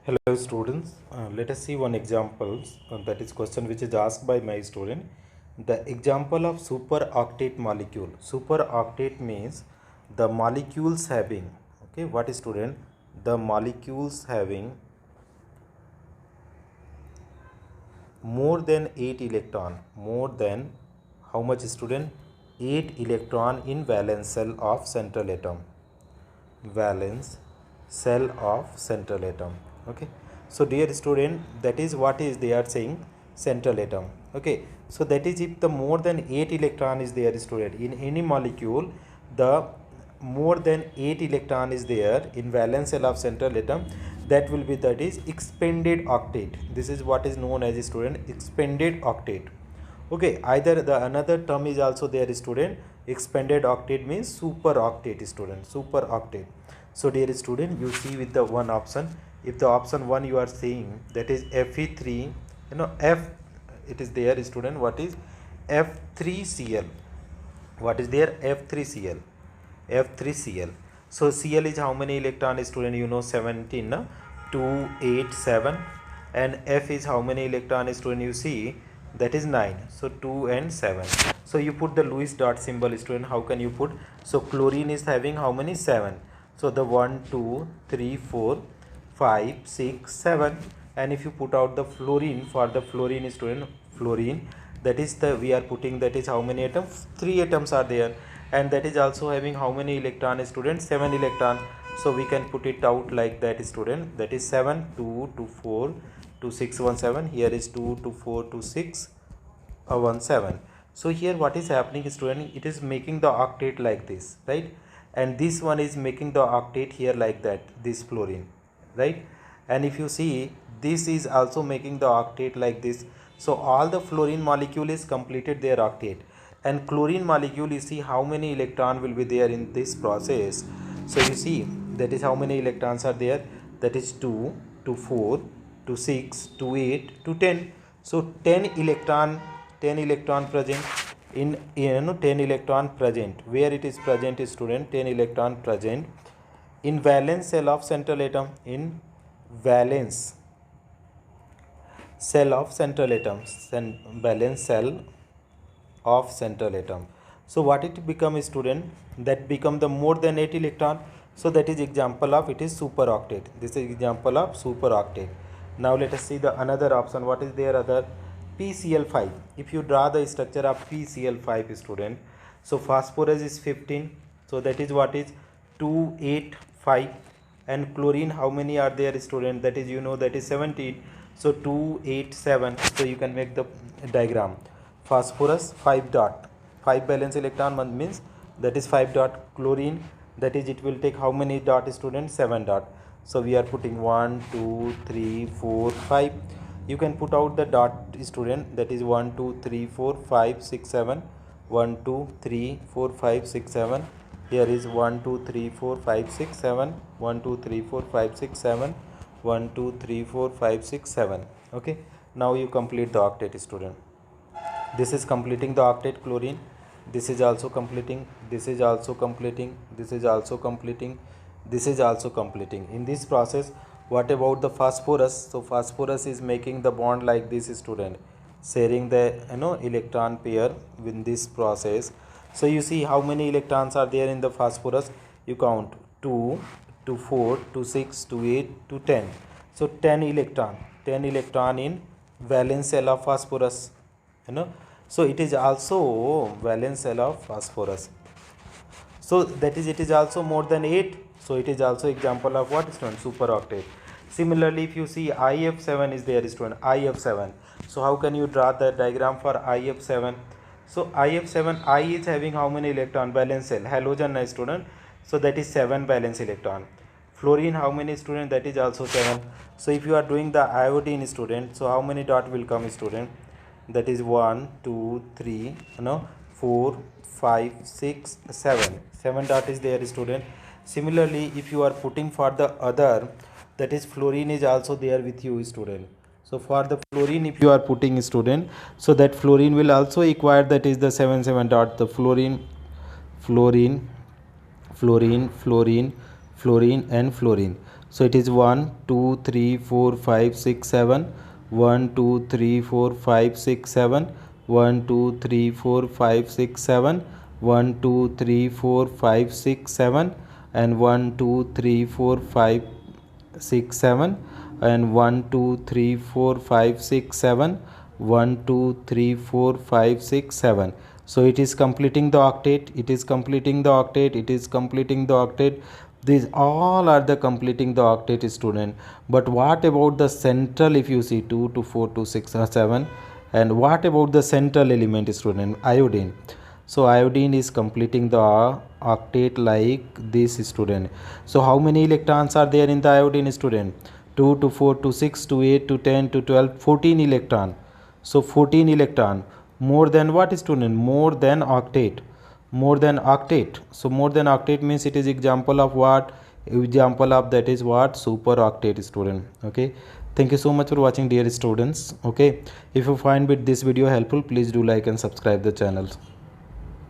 Hello students, let us see one example that is question which is asked by my student. The example of superoctet molecule. Superoctet means the molecules having, okay, what is student? The molecules having more than 8 electron, more than how much student? 8 electron in valence cell of central atom. Valence cell of central atom. Okay, so dear student, that is what is they are saying central atom. Okay, so that is if the more than 8 electron is there, student, in any molecule, the more than 8 electron is there in valence cell of central atom, that will be, that is expanded octet. This is what is known as, student, expanded octet. Okay, either the another term is also there, student. Expanded octet means super octet, student, super octet. So dear student, you see with the one option, if the option 1 you are saying, that is Fe3, F, it is there, student, what is F3Cl, what is there, F3Cl, F3Cl. So Cl is how many electron, student, 17, no? 2, 8, 7, and F is how many electron, student, you see, that is 9, so 2 and 7. So you put the Lewis dot symbol, student. How can you put? So chlorine is having how many? 7. So the 1, 2, 3, 4, 5, 6, 7. And if you put out the fluorine, for the fluorine, student, fluorine, that is the, we are putting, that is how many atoms? 3 atoms are there, and that is also having how many electron, student? 7 electron. So we can put it out like that, student, that is 7, 2, 2, 4, 2, 6, 1, 7. Here is 2, 2, 4, 2, 6, 1, 7. So here what is happening, student? It is making the octet like this, right? And this one is making the octet here like that, this fluorine, right? And if you see, this is also making the octet like this. So all the fluorine molecule is completed their octet, and chlorine molecule, you see how many electron will be there in this process. So you see, that is how many electrons are there, that is 2 to 4 to 6 to 8 to 10. So 10 electron present in 10 electron present. Where it is present, student? 10 electron present in valence cell of central atom, in valence cell of central atom, valence cell of central atom. So what it become, student? That become the more than 8 electron. So that is example of, it is superoctet. This is example of superoctet. Now let us see the another option. What is there other? PCl5. If you draw the structure of PCl5, student, so phosphorus is 15, so that is what is 2, 8, 5, and chlorine how many are there, student? That is, that is 17, so 2, 8, 7. So you can make the diagram. Phosphorus 5 dot, 5 valence electron means that is 5 dot. Chlorine, that is, it will take how many dot, student? 7 dot. So we are putting 1, 2, 3, 4, 5. You can put out the dot, student, that is 1, 2, 3, 4, 5, 6, 7. 1, 2, 3, 4, 5, 6, 7. Here is 1, 2, 3, 4, 5, 6, 7. 1, 2, 3, 4, 5, 6, 7. 1, 2, 3, 4, 5, 6, 7. Okay. Now you complete the octet, student. This is completing the octet chlorine. This is also completing. This is also completing. This is also completing. This is also completing. In this process, what about the phosphorus? So phosphorus is making the bond like this, student, sharing the electron pair in this process. So you see how many electrons are there in the phosphorus. You count 2 to 4 to 6 to 8 to 10. So 10 electron in valence cell of phosphorus. So it is also valence cell of phosphorus. So that is, it is also more than 8. So it is also example of what, student? Superoctet. Similarly, if you see IF7 is there, student, IF7. So how can you draw the diagram for IF7? So IF7, I is having how many electron? Valence cell, halogen, student. So that is 7 valence electron. Fluorine how many, student? That is also 7. So if you are doing the iodine, student, so how many dot will come, student? That is 1, 2, 3, 4, 5, 6, 7. 7 dot is there, student. Similarly, if you are putting for the other, that is fluorine is also there with you, student. So for the fluorine, if you are putting, student, so that fluorine will also acquire, that is the 7 dot, the fluorine, fluorine, fluorine, fluorine, fluorine, and fluorine. So it is 1 2 3 4 5 6 7, 1 2 3 4 5 6 7, 1 2 3 4 5 6 7, 1 2 3 4 5 6 7, and 1 2 3 4 5 6 7, and 1 2 3 4 5 6 7, 1 2 3 4 5 6 7. So it is completing the octet, it is completing the octet, it is completing the octet. These all are the completing the octet, student. But what about the central? If you see 2 to 4 to 6 or 7, and what about the central element, student? Iodine. So iodine is completing the octet like this, student. So how many electrons are there in the iodine, student? 2 to 4 to 6 to 8 to 10 to 12, 14 electron. So 14 electron, more than what, student? More than octet. More than octet. So more than octet means it is example of what? Example of that is what? Super octet, student. Okay, thank you so much for watching, dear students. Okay, if you find this video helpful, please do like and subscribe the channel.